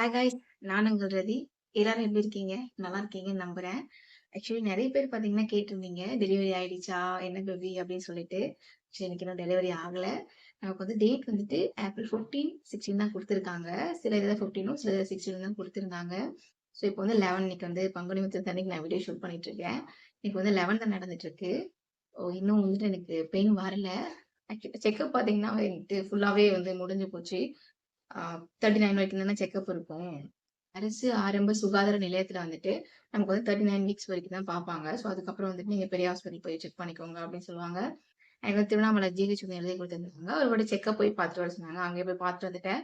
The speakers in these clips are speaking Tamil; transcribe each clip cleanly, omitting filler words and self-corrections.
ஹாய் காய்ஸ், நான் உங்கள் ரதி. எல்லாரும் எப்படி இருக்கீங்க? நல்லா இருக்கீங்கன்னு நம்புறேன். ஆக்சுவலி நெறைய பேர் பார்த்தீங்கன்னா கேட்டிருந்தீங்க, டெலிவரி ஆயிடுச்சா? என்ன பேபி? அப்படின்னு சொல்லிட்டு. ஆக்சுவலி எனக்கு இன்னும் டெலிவரி ஆகல. நமக்கு வந்து டேட் வந்துட்டு ஏப்ரல் 15, 16 தான் குடுத்துருக்காங்க. சில இதுல 15ம், சில இதுல 16 தான் குடுத்துருந்தாங்க. ஸோ இப்போ வந்து 11 இன்னைக்கு வந்து பங்குனி உத்திரத்து அன்னைக்கு நான் வீடியோ ஷூட் பண்ணிட்டு இருக்கேன். இன்னைக்கு வந்து 11 தான் நடந்துட்டு இருக்கு. இன்னும் வந்துட்டு எனக்கு பெயின் வரல. ஆக்சுவலி செக்கப் பார்த்தீங்கன்னா வந்துட்டு ஃபுல்லாவே வந்து முடிஞ்சு போச்சு. 39 வரைக்கும் தானே செக்கப் இருக்கும். அரசு ஆரம்ப சுகாதார நிலையத்துல வந்துட்டு நமக்கு வந்து 39 வீக்ஸ் வரைக்கும் தான் பார்ப்பாங்க. ஸோ அதுக்கப்புறம் வந்துட்டு நீங்க பெரிய ஹாஸ்பிட்டல் போய் செக் பண்ணிக்கோங்க அப்படின்னு சொல்லுவாங்க. எனக்கு வந்து திருவண்ணாமலை ஜிஹெச் வந்து எழுதி கொடுத்துருந்தாங்க. ஒரு வாட்டி செக்கப் போய் பார்த்துட்டு வர சொன்னாங்க. அங்கே போய் பார்த்துட்டு வந்துட்டேன்.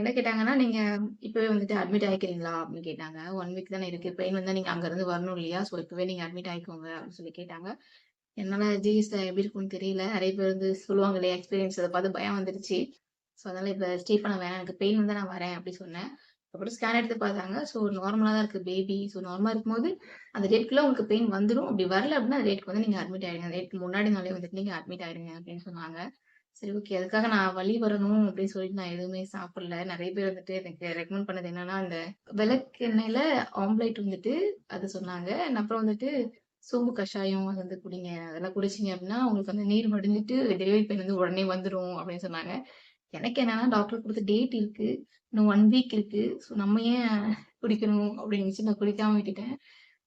என்ன கேட்டாங்கன்னா, நீங்க இப்பவே வந்துட்டு அட்மிட் ஆயிக்கிறீங்களா அப்படின்னு கேட்டாங்க. 1 வீக் தானே இருக்கு. பெயின் வந்தா நீங்க அங்க இருந்து வரணும் இல்லையா? ஸோ இப்பவே நீங்க அட்மிட் ஆயிக்கோங்க அப்படின்னு சொல்லி கேட்டாங்க. என்னால ஜிஹெச்ல எப்படி இருக்கும்னு தெரியல. நிறைய பேர் வந்து சொல்லுவாங்க இல்லையா எக்ஸ்பீரியன்ஸ் அதை பார்த்து பயம் வந்துருச்சு. ஸோ அதனால இப்ப ஸ்டே பண்ண வேணாம். எனக்கு பெயின் வந்தா நான் வரேன் அப்படி சொன்னேன். அப்புறம் ஸ்கேன் எடுத்து பார்த்தாங்க. ஸோ நார்மலா தான் இருக்கு பேபி. ஸோ நார்மலா இருக்கும்போது அந்த டேட்க்குள்ள உங்களுக்கு பெயின் வந்துரும். அப்படி வரல அப்படின்னா அந்த டேட்க்கு வந்து நீங்க அட்மிட் ஆயிடுங்க. அந்த டேட்க்கு முன்னாடி நாளே வந்துட்டு நீங்க அட்மிட் ஆயிடுங்க அப்படின்னு சொன்னாங்க. சரி ஓகே. அதுக்காக நான் வலி வரணும் அப்படின்னு சொல்லிட்டு நான் எதுவுமே சாப்பிடல. நிறைய பேர் வந்துட்டு எனக்கு ரெக்கமெண்ட் பண்ணது என்னன்னா, அந்த விளக்கெண்ணெயில ஆம்லேட் வந்துட்டு அது சொன்னாங்க. அப்புறம் வந்துட்டு சோம்பு கஷாயம் அது வந்து குடிங்க. அதெல்லாம் குடிச்சீங்க அப்படின்னா உங்களுக்கு வந்து நீர் வடிஞ்சிட்டு டெலிவரி பெயின் வந்து உடனே வந்துரும் அப்படின்னு சொன்னாங்க. எனக்கு என்னன்னா டாக்டர் குடுத்த டேட் இருக்கு. இன்னும் 1 வீக் இருக்கு. ஸோ நம்ம ஏன் குடிக்கணும் அப்படின்னு நினைச்சு நான் குடிக்காம விட்டுட்டேன்.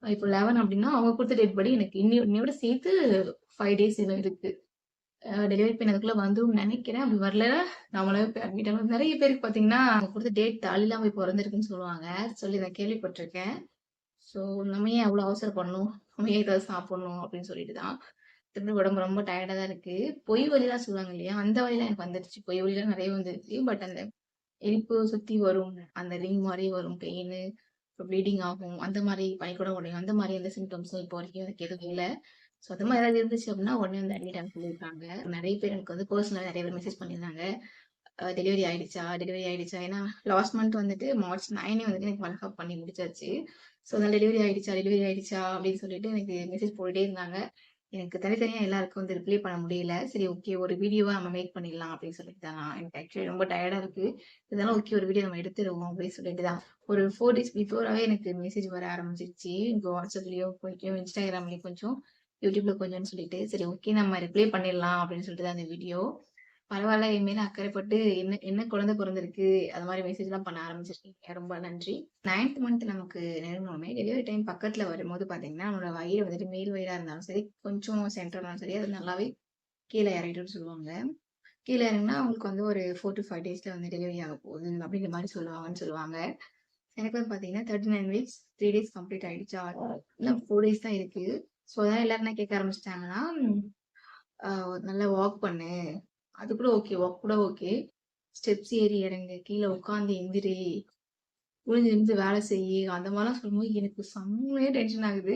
இப்போ 11 அப்படின்னா அவங்க குடுத்த டேட் படி எனக்கு இன்னையோட சேர்த்து 5 டேஸ் இன்னும் இருக்கு. டெலிவரி பெயின் அதுக்குள்ள வந்துரும்னு நினைக்கிறேன். அப்படி வரல நம்மளாவே போய் அட்மிட் ஆகணும். நிறைய பேருக்கு பார்த்தீங்கன்னா அவங்க குடுத்த டேட் தாலிலாம் போய் பொறந்திருக்குன்னு சொல்லுவாங்க. சொல்லி நான் கேள்விப்பட்டிருக்கேன். ஸோ நம்ம ஏன் அவ்வளோ அவசரப்படணும்? நம்ம ஏன் ஏதாவது சாப்பிடணும் அப்படின்னு சொல்லிட்டு தான். திரும்பி உடம்பு ரொம்ப டயர்டா தான் இருக்கு. பொய் வலிலாம் சொல்லுவாங்க இல்லையா? அந்த வலிலாம் எனக்கு வந்துருச்சு. பொய் வலிலாம் நிறைய வந்துருச்சு. பட் அந்த இடுப்பு சுத்தி வரும். அந்த ரிங் மாரி வரும் பெயினு. ப்ளீடிங் ஆகும். அந்த மாரி பனிக்கூடம் உடையும். அந்த மாரி எந்த சிம்ப்டம்ஸும் இப்போ வரைக்கும் எனக்கு எதுவும் இல்ல. ஸோ அது மாரி ஏதாவது இருந்துச்சு அப்படின்னா உடனே வந்து அட்மிட் ஆக சொல்லியிருக்காங்க. நிறைய பேர் எனக்கு வந்து பர்சனலா நிறைய பேர் மெசேஜ் பண்ணியிருந்தாங்க. டெலிவரி ஆயிடுச்சா? டெலிவரி ஆயிடுச்சா? ஏன்னா லாஸ்ட் மந்த் வந்துட்டு மார்ச் 9 வந்துட்டு எனக்கு வளகாப் பண்ணி முடிச்சாச்சு. ஸோ அதனால டெலிவரி ஆயிடுச்சா? டெலிவரி ஆயிடுச்சா? அப்படின்னு சொல்லிட்டு எனக்கு மெசேஜ் போட்டுட்டே இருந்தாங்க. எனக்கு தனித்தனியா எல்லாருக்கும் வந்து ரிப்ளை பண்ண முடியல. சரி ஓகே ஒரு வீடியோவா நம்ம மேக் பண்ணிடலாம் அப்படின்னு சொல்லிட்டு தான் எனக்கு ஆக்சுவலி ரொம்ப டயர்டா இருக்கு. இதெல்லாம் ஓகே ஒரு வீடியோ நம்ம எடுத்துருவோம் அப்படின்னு சொல்லிட்டு தான். ஒரு 4 டேஸ் பிஃபோராவே எனக்கு மெசேஜ் வர ஆரம்பிச்சிருச்சு. இப்போ வாட்ஸ்அப்லயோ கொஞ்சம், இன்ஸ்டாகிராம்லயும் கொஞ்சம், யூடியூப்ல கொஞ்சம்னு சொல்லிட்டு சரி ஓகே நம்ம ரிப்ளை பண்ணிடலாம் அப்படின்னு சொல்லிட்டு தான் அந்த வீடியோ. பரவால்ல என் மேல அக்கறைப்பட்டு என்ன என்ன குழந்தை பொறந்திருக்கு அது மாதிரி மெசேஜ்லாம் பண்ண ஆரம்பிச்சிருக்கீங்க. ரொம்ப நன்றி. 9th மந்த் நமக்கு நெருங்குனோனே டெலிவரி டைம் பக்கத்துல வரும்போது பாத்தீங்கன்னா, நம்மளோட வயிறு வந்துட்டு மேல் வயிறா இருந்தாலும் சரி, கொஞ்சம் சென்டரா இருந்தாலும் சரி, அது நல்லாவே கீழ இறங்கிடும்னு சொல்லுவாங்க. கீழ இறங்குனா அவங்களுக்கு வந்து ஒரு 4 to 5 டேஸ்ல வந்து டெலிவரி ஆக போகுது அப்படிங்கிற மாரி சொல்லுவாங்கன்னு சொல்லுவாங்க. எனக்கு வந்து பாத்தீங்கன்னா 39 வீக்ஸ் 3 டேஸ் கம்ப்ளீட் ஆயிடுச்சா? இன்னும் 4 டேஸ் தான் இருக்கு. ஸோ அதான் எல்லாரும் என்ன கேட்க ஆரம்பிச்சுட்டாங்கன்னா, நல்லா வாக் பண்ணு. அது கூட ஓகே. வாக் கூட ஓகே. ஸ்டெப்ஸ் ஏறி இறங்கு. கீழ உட்காந்து எந்திரி. குனிஞ்சு நிமிந்து வேலை செய்யி. அந்த மாரிலாம் சொல்லும்போது எனக்கு செம்மையா டென்ஷன் ஆகுது.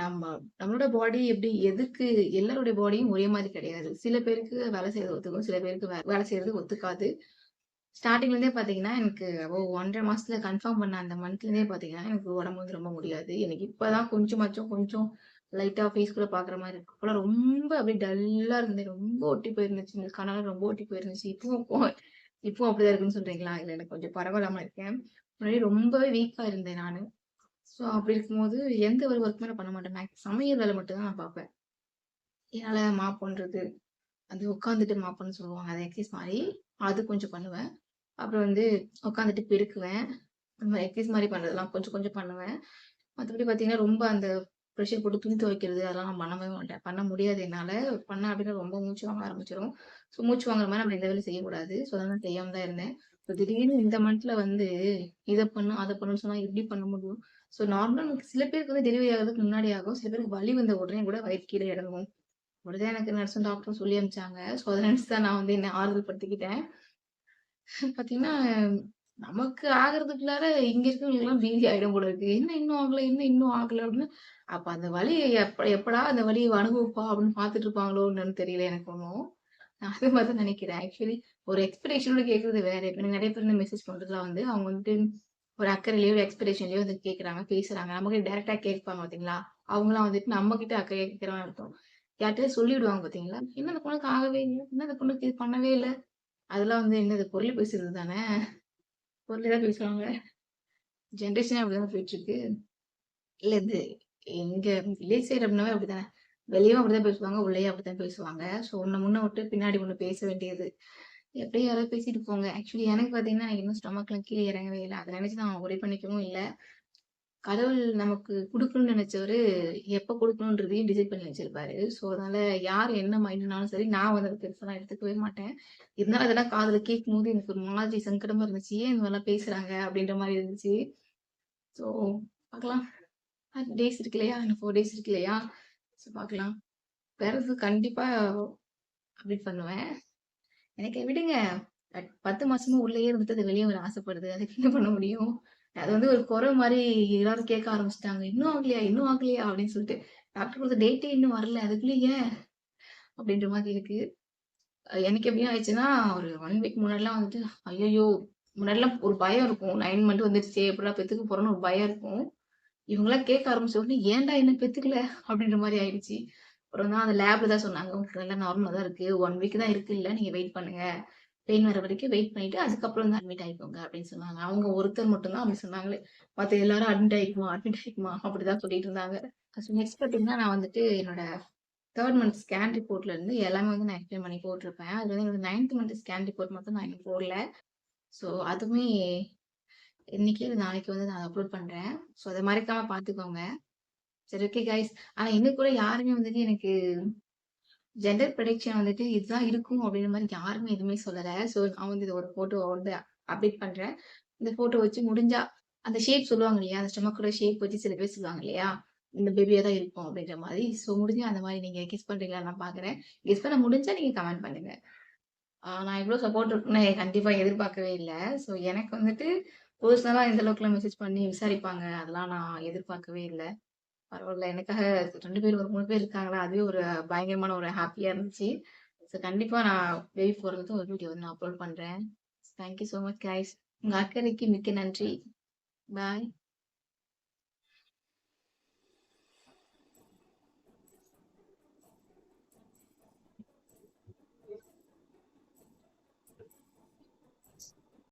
நம்ம நம்மளோட பாடி எப்படி எதுக்கு எல்லாருடைய பாடியும் ஒரே மாரி கிடையாது. சில பேருக்கு வேலை செய்றது ஒத்துக்கும். சில பேருக்கு வேலை செய்றது ஒத்துக்காது. ஸ்டார்ட்டிங்ல இருந்தே பார்த்தீங்கன்னா, எனக்கு 1 1/2 மாசத்துல கன்ஃபார்ம் பண்ண அந்த மந்த்ல இருந்தே பார்த்தீங்கன்னா, எனக்கு உடம்பு வந்து ரொம்ப முடியாது. எனக்கு இப்பதான் கொஞ்சமாச்சும் கொஞ்சம் லைட்டா ஃபேஸ் கூட பார்க்குற மாரி இருக்கு. அப்போலாம் ரொம்ப அப்படியே டல்லா இருந்தேன். ரொம்ப ஒட்டி போயிருந்துச்சு. இந்த கண்ணால ரொம்ப ஒட்டி போயிருந்துச்சு. இப்பவும் அப்படிதான் இருக்குன்னு சொல்றீங்களா? இல்ல எனக்கு கொஞ்சம் பரவாயில்லாம இருக்கேன். முன்னாடி ரொம்பவே வீக்கா இருந்தேன் நானு. ஸோ அப்படி இருக்கும்போது எந்த ஒரு ஒர்க்குமே நான் பண்ண மாட்டேன். சமையல் வேலை மட்டும் தான் நான் பார்ப்பேன். என்னால மாப் பண்றது, அது உட்காந்துட்டு மாப் பண்ண சொல்லுவாங்க. அது எக்சர்சைஸ் மாரி. அது கொஞ்சம் பண்ணுவேன். அப்புறம் வந்து உட்காந்துட்டு பெருக்குவேன். அந்த மாரி எக்சர்சைஸ் மாரி பண்றதெல்லாம் கொஞ்சம் கொஞ்சம் பண்ணுவேன். மத்தபடி பார்த்தீங்கன்னா, ரொம்ப அந்த ப்ரெஷர் போட்டு துணி துவைக்கிறது அதெல்லாம் நான் பண்ணவே மாட்டேன். பண்ண முடியாது என்னால. பண்ணேன் அப்படின்னா ரொம்ப மூச்சு வாங்க ஆரம்பிச்சுரும். ஸோ மூச்சு வாங்குற மாரி நம்ம எந்த வேலையும் செய்யக்கூடாது. ஸோ அதனால நான் செய்யாம தான் இருந்தேன். இப்போ திடீர்னு இந்த மந்த்ல வந்து இத பண்ணு, அத பண்ணுன்னு சொன்னா எப்படி பண்ண முடியும்? ஸோ நார்மலா நமக்கு சில பேருக்கு வந்து டெலிவரி ஆகுறதுக்கு முன்னாடி ஆகும். சில பேருக்கு வலி வந்த உடனே கூட வயிறு கீழ இறங்கும். அப்படிதான் எனக்கு நர்ஸும் டாக்டரும் சொல்லி அனுப்பிச்சாங்க. ஸோ அத நினைச்சு தான் நான் வந்து என்ன ஆறுதல் படுத்திக்கிட்டேன். பார்த்தீங்கன்னா, நமக்கு ஆகுறதுக்குள்ளார இங்க இருக்கிறவங்களுக்கெல்லாம் பீதி ஆயிடும் போல இருக்கு. என்ன இன்னும் ஆகல? என்ன இன்னும் ஆகல? அப்படின்னு. அப்ப அந்த வலிய எப்படா அந்த வலிய அனுபவிப்பா அப்படின்னு பார்த்துட்டு இருப்பாங்களோ என்னன்னு தெரியல எனக்கு ஒண்ணும். நான் அது மாரி தான் நினைக்கிறேன். ஆக்சுவலி ஒரு எக்ஸ்பெக்டேஷனோட கேட்கறது வேற. இப்ப எனக்கு நெறைய பேர் இந்த மெசேஜ் பண்றதுலாம் வந்து அவங்க வந்துட்டு ஒரு அக்கறையிலயோ, ஒரு எக்ஸ்பெக்டேஷன்லயோ வந்து கேட்கறாங்க, பேசுறாங்க. நம்மகிட்ட டைரக்ட்டா கேட்பாங்க பார்த்தீங்களா? அவங்கலாம் வந்துட்டு நம்ம கிட்ட அக்கறையா கேட்கறாங்கன்னு அர்த்தம். யார்ட்டயாவது சொல்லிவிடுவாங்க பார்த்தீங்களா? "என்ன அந்த பொண்ணுக்கு ஆகவே இல்ல? என்ன அந்த பொண்ணுக்கு இது பண்ணவே இல்ல?" அதெல்லாம் வந்து என்னது பொருள் பேசுறது தானே. ஃபோன்ல தான் பேசுவாங்க. ஜெனரேஷனே அப்படிதான் போயிட்டு இருக்கு. இல்ல இது எங்க வில்லேஜ் சைடு அப்படின்னாவே அப்படித்தானே. வெளியவும் அப்படிதான் பேசுவாங்க, உள்ளேயும் அப்படித்தான் பேசுவாங்க. ஸோ ஒண்ண முன்ன விட்டு பின்னாடி ஒண்ணு பேச வேண்டியது. எப்படியும் யாராவது பேசிட்டு போங்க. ஆக்சுவலி எனக்கு பார்த்தீங்கன்னா, எனக்கு இன்னும் ஸ்டொமக்லாம் கீழ இறங்கவே இல்ல. அத நினைச்சு நான் வொரி பண்ணிக்கவும் இல்ல. கடவுள் நமக்கு குடுக்கணும்னு நினைச்சவரு, எப்ப குடுக்கணும்ன்றதையும் டிசைட் பண்ணி வச்சிருப்பாரு. ஸோ அதனால யார் என்ன மைண்ட்னாலும் சரி, நான் வந்து அத பெருசாலாம் எடுத்துக்கவே மாட்டேன். இருந்தாலும் அதெல்லாம் காதுல கேட்கும்போது எனக்கு ஒரு மாதிரி சங்கடமா இருந்துச்சு. ஏன் இந்த மாரிலாம் பேசுறாங்க? அப்படின்ற மாரி இருந்துச்சு. ஸோ பார்க்கலாம். 5 டேஸ் இருக்கு இல்லையா? இன்னும் 4 டேஸ் இருக்கு இல்லையா? ஸோ பார்க்கலாம். பிறகு கண்டிப்பா அப்டேட் பண்ணுவேன். எனக்கு விடுங்க. 10 மாசமா உள்ளயே இருந்துட்டு அது வெளிய வர ஆசைப்படுது. அதுக்கு என்ன பண்ண முடியும்? அது வந்து ஒரு குறை மாரி எல்லாரும் கேட்க ஆரம்பிச்சுட்டாங்க. "இன்னும் ஆகலையா? இன்னும் ஆகலையா?" அப்படின்னு சொல்லிட்டு. டாக்டர் குடுத்த டேட்டே இன்னும் வரல. அதுக்குள்ள ஏன்? அப்படின்ற மாரி இருக்கு. எனக்கு எப்படி ஆயிடுச்சுன்னா, ஒரு 1 வீக் முன்னாடிலாம் வந்துட்டு, ஐயய்யோ! முன்னாடிலாம் ஒரு பயம் இருக்கும். 9 மந்த் வந்துருச்சே! எப்படிடா பெத்துக்க போறோம்னு ஒரு பயம் இருக்கும். இவங்கலாம் கேட்க ஆரம்பிச்ச உடனே, "ஏன்டா இன்னும் பெத்துக்கல?" அப்படின்ற மாரி ஆயிடுச்சு. அப்புறம் தான் அந்த லேப்ல தான் சொன்னாங்க. "உங்களுக்கு எல்லாம் நார்மலா தான் இருக்கு. 1 வீக் தான் இருக்குல்ல. நீங்க வெயிட் பண்ணுங்க. பெயின் வர வரைக்கும் வெயிட் பண்ணிட்டு, அதுக்கப்புறம் வந்து அட்மிட் ஆயிக்கோங்க" அப்படின்னு சொன்னாங்க. அவங்க ஒருத்தர் மட்டும் தான் அப்படி சொன்னாங்களே. மத்த எல்லாரும் "அட்மிட் ஆயிக்குமா, அட்மிட் ஆயிக்குமா" அப்படிதான் சொல்லிட்டு இருந்தாங்க. நெக்ஸ்ட் பார்த்தீங்கன்னா, நான் வந்துட்டு என்னோட 3 மந்த் ஸ்கேன் ரிப்போர்ட்ல இருந்து எல்லாமே வந்து நான் எக்ஸ்பிளைன் பண்ணி போட்டிருப்பேன். அதுல வந்து என்னோட 9த் மந்த் ஸ்கேன் ரிப்போர்ட் மட்டும் நான் இன்னும் போடல. ஸோ அதுவுமே இன்னைக்கு இல்ல நாளைக்கு வந்து நான் அப்லோட் பண்றேன். ஸோ அத மறக்காம பார்த்துக்கோங்க. சரி ஓகே கைஸ். ஆனா இன்னும் கூட யாருமே வந்துட்டு எனக்கு ஜெண்டர் ப்ரெடிக்ஷன் வந்துட்டு இதுதான் இருக்கும் அப்படின்ற மாரி யாருமே எதுவுமே சொல்லல. ஸோ நான் வந்து இத ஒரு ஃபோட்டோ வந்து அப்டேட் பண்றேன். இந்த ஃபோட்டோ வச்சு முடிஞ்சா அந்த ஷேப் சொல்லுவாங்க இல்லையா? அந்த ஸ்டொமக்கோட ஷேப் வச்சு சில பேர் சொல்லுவாங்க இல்லையா? இந்த பேபியா தான் இருக்கும் அப்படின்ற மாரி. ஸோ முடிஞ்சா அந்த மாரி நீங்க கெஸ் பண்றீங்களான்னு நான் பார்க்குறேன். கெஸ் பண்ண முடிஞ்சா நீங்க கமெண்ட் பண்ணுங்க. நான் இவ்ளோ சப்போர்ட் இருக்குன்னு கண்டிப்பா எதிர்பார்க்கவே இல்ல. ஸோ எனக்கு வந்துட்டு பெர்சனலா இந்த அளவுக்குலாம் மெசேஜ் பண்ணி விசாரிப்பாங்க. அதெல்லாம் நான் எதிர்பார்க்கவே இல்ல. பரவால்ல. எனக்காக 2 பேர் ஒரு 3 பேர் இருக்காங்களா, அதுவே ஒரு பயங்கரமான ஒரு ஹேப்பியா இருந்துச்சு. ஸோ கண்டிப்பா நான் பேபி பொறந்ததும் ஒரு வீடியோ வந்து நான் அப்லோட் பண்றேன். Thank you so much guys. உங்க அக்கறைக்கு மிக்க நன்றி. பாய்.